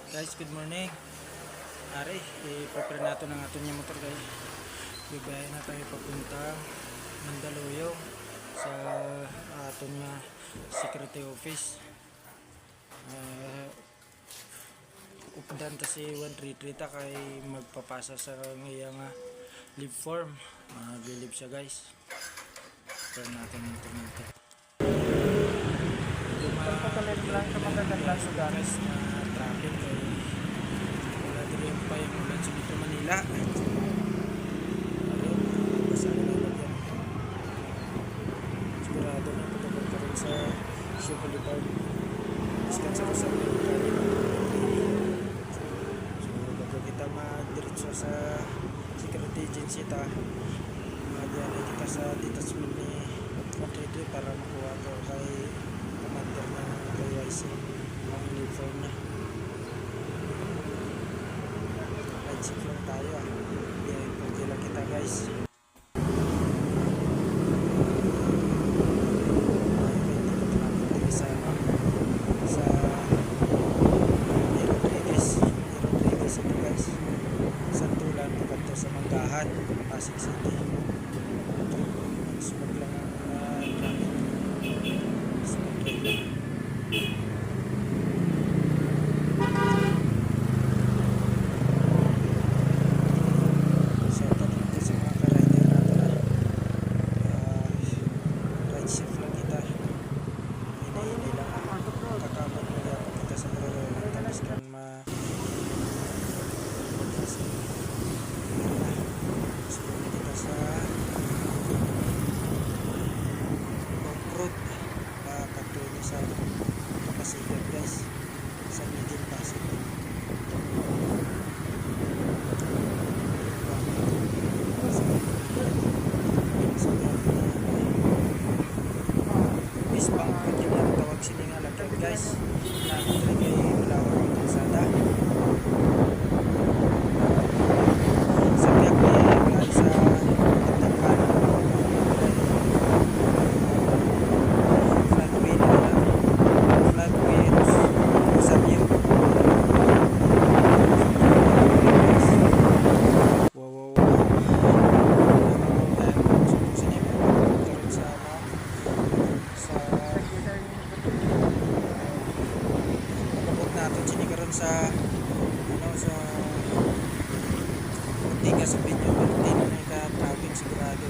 Guys, good morning. Ari, i-prepare natin ang aton yung motor guys. Bibayan na tayo papunta Mandaluyong sa aton nga security office. Upundan ta si 133 ta kay magpapasa sa ngayang leave form. Maglilib siya guys. Prepare natin yung motor natin. Pagpapalib lang sa magagandang lugar guys na traffic kay wala din pa yung ulan sa Metro Manila. Ayun, basa na lang yan. Sigurado na pagkakot ka rin sa Shoe Boulevard. Diskansa ko sa mga so bago kita madiretso sa security agency ta, magdialay kita sa detachment ni 133 para makuha ko kay commander ng KYC ang uniform na. Right shift lang tayo yan, pagkila kita guys. Sa Rodriguez ito guys, Santulan pagkanto sa Manggahan, Pasig City. Smog lang ang traffic, smog lang. Sa Kapasigan guys, sa Medium Pasig. Bisbang po yung tawag sininga lagyan guys, na kay Malawar ng Kalsada. Sa biyak may sa Tagpan sa sa Ortigas sa Video Martin na ka-traffic sigurado.